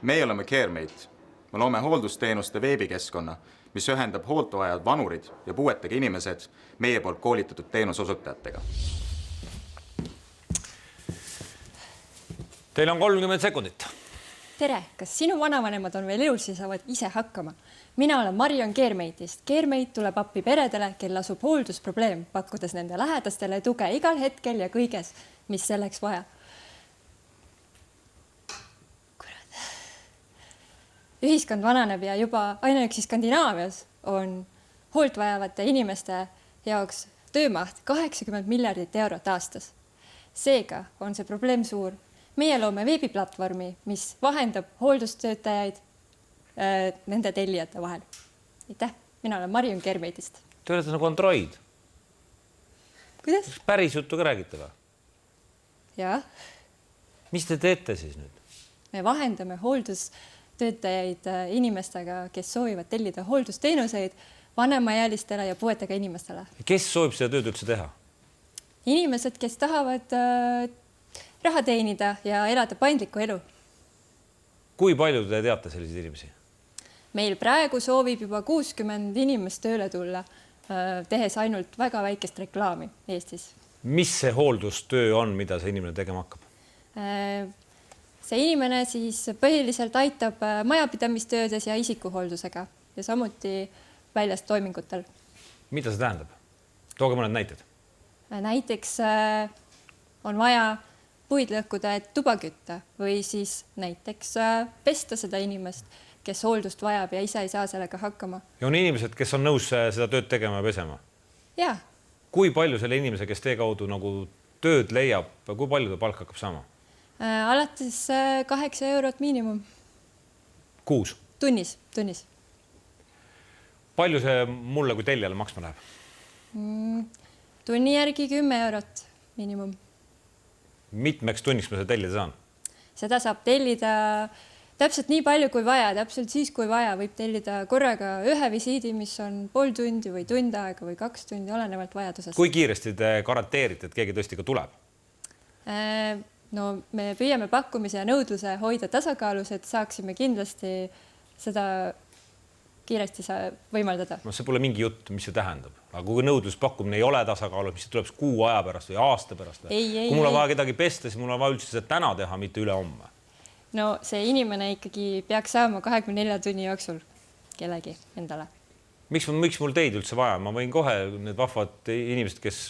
Meie oleme CareMate. Me loome hooldusteenuste veebikeskkonna, mis ühendab hoolduvajad vanurid ja puuetega inimesed meie poolt koolitatud teenusosutajatega. Teil on 30 sekundit. Tere, kas sinu vanavanemad on veel elus ja saavad ise hakkama? Mina olen Marion CareMate'ist. CareMate tuleb appi peredele, kel asub hooldusprobleem, pakkudes nende lähedastele tuge igal hetkel ja kõiges, mis selleks vaja. Ühiskond vananeb ja juba ainuüksi Skandinaavias on hoolt vajavate inimeste jaoks töömaht 80 miljardit eurot aastas. Seega on see probleem suur. Meie loome veebiplatvormi, mis vahendab hooldustöötajaid nende tellijate vahel. Aitäh, mina olen Marion CareMate'ist. Te olete nagu Android. Kuidas? Päris juttu ka räägite või? Jaa. Mis te teete siis nüüd? Me vahendame hooldustöötajaid inimestega, kes soovivad tellida hooldusteenuseid vanemaealistele ja puuetega inimestele. Kes soovib seda tööd üldse teha? Inimesed, kes tahavad raha teenida ja elada paindlikku elu. Kui palju te teate selliseid inimesi? Meil praegu soovib juba 60 inimest tööle tulla, tehes ainult väga väikest reklaami Eestis. Mis see hooldustöö on, mida see inimene tegema hakkab? See inimene siis põhiliselt aitab majapidamistöödes ja isikuhooldusega ja samuti väljast toimingutel. Mida see tähendab? Tooge mõned näited. Näiteks on vaja puid lõhkuda, et tuba kütta või siis näiteks pesta seda inimest, kes hooldust vajab ja ise ei saa sellega hakkama. Ja on inimesed, kes on nõus seda tööd tegema ja pesema? Jaa. Kui palju selle inimese, kes teie kaudu nagu tööd leiab, kui palju ta palk hakkab saama? Alates 8 eurot miinimum. Kuus? Tunnis. Palju see mulle kui tellijale maksma läheb? Tunni järgi 10 eurot miinimum. Mitmeks tunniks ma seda tellida saan? Seda saab tellida täpselt nii palju kui vaja, täpselt siis kui vaja võib tellida korraga ühe visiidi, mis on pool tundi või tund aega või 2 tundi, olenevalt vajadusest. Kui kiiresti te garanteerite, et keegi tõesti ka tuleb? No me püüame pakkumise ja nõudluse hoida tasakaalus, et saaksime kindlasti seda kiiresti võimaldada. No see pole mingi jutt, mis see tähendab. Aga kui nõudluspakkumine ei ole tasakaalus, mis see tuleb kuu aja pärast või aasta pärast? Kui mul on vaja kedagi pesta, siis mul on vaja üldse seda täna teha, mitte üle homme. No see inimene ikkagi peaks saama 24 tunni jooksul kellegi endale. Miks mul teid üldse vaja? Ma võin kohe need vahvad inimesed, kes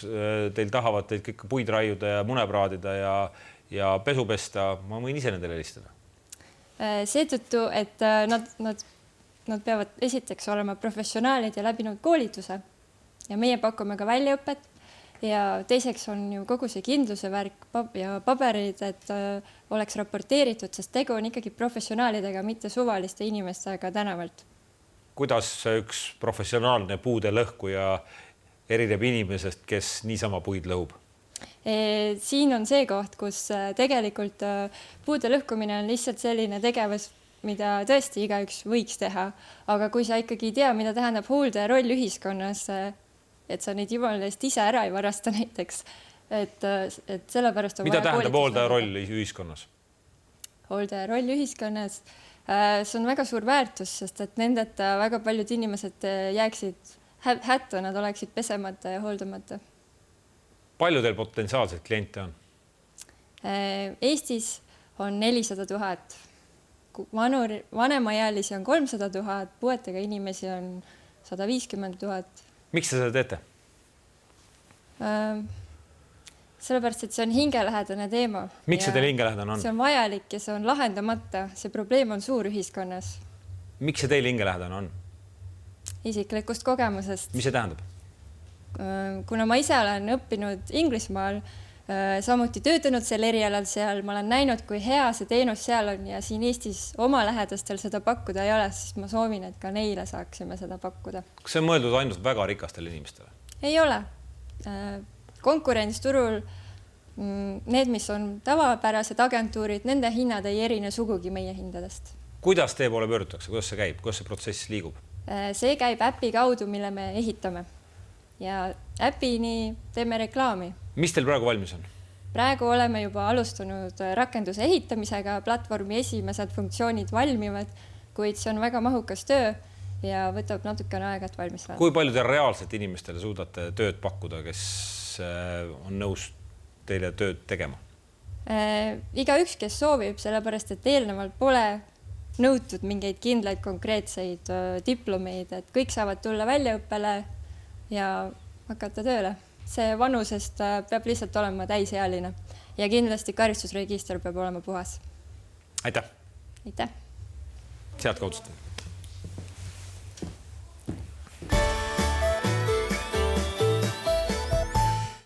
teil tahavad teid kõik puid raiuda ja mune praadida ja pesu pesta, ma võin ise nendele helistada. Seetõttu, et nad peavad esiteks olema professionaalid ja läbinud koolituse ja meie pakume ka väljaõpet ja teiseks on ju kogu see kindluse värk ja paberid, et oleks raporteeritud, sest tegu on ikkagi professionaalidega, mitte suvaliste inimestega tänavalt. Kuidas üks professionaalne puude lõhkuja erineb inimesest, kes niisama puid lõhub? Siin on see koht, kus tegelikult puude lõhkumine on lihtsalt selline tegevus, mida tõesti igaüks võiks teha. Aga kui sa ikkagi ei tea, mida tähendab hooldaja roll ühiskonnas, et sa neid jumala eest ise ära ei varasta näiteks, et sellepärast on mida tähendab hooldaja roll ühiskonnas? Hooldaja roll ühiskonnas, see on väga suur väärtus, sest et nendeta väga paljud inimesed jääksid hätta, nad oleksid pesemata ja hooldamata. Palju teil potentsiaalseid kliente on? Eestis on 400 000. Vanemaealisi on 300 000, puuetega inimesi on 150 000. Miks te seda teete? Sellepärast, et see on hingelähedane teema. Miks see teil hingelähedane on? See on vajalik ja see on lahendamata. See probleem on suur ühiskonnas. Miks see teil hingelähedane on? Isiklikust kogemusest. Mis see tähendab? Kuna ma ise olen õppinud Inglismaal, samuti töötanud sel erialal seal, ma olen näinud, kui hea see teenus seal on ja siin Eestis oma lähedastel seda pakkuda ei ole, siis ma soovin, et ka neile saaksime seda pakkuda. Kas see on mõeldud ainult väga rikastele inimestele? Ei ole. Konkurentsturul need, mis on tavapärased agentuurid, nende hinnad ei erine sugugi meie hindadest. Kuidas teie poole pöördutakse? Kuidas see käib? Kuidas see protsess liigub? See käib äpi kaudu, mille me ehitame. Ja äpini teeme reklaami. Mis teil praegu valmis on? Praegu oleme juba alustanud rakenduse ehitamisega, platvormi esimesed funktsioonid valmivad, kuid see on väga mahukas töö ja võtab natukene aega, et valmis saada. Kui palju te reaalselt inimestele suudate tööd pakkuda, kes on nõus teile tööd tegema? Igaüks, kes soovib, sellepärast, et eelnevalt pole nõutud mingeid kindlaid konkreetseid diplomeid, et kõik saavad tulla väljaõppele ja hakata tööle. See vanusest peab lihtsalt olema täisealine ja kindlasti karistusregister peab olema puhas. Aitäh! Aitäh! Sealt kaudselt.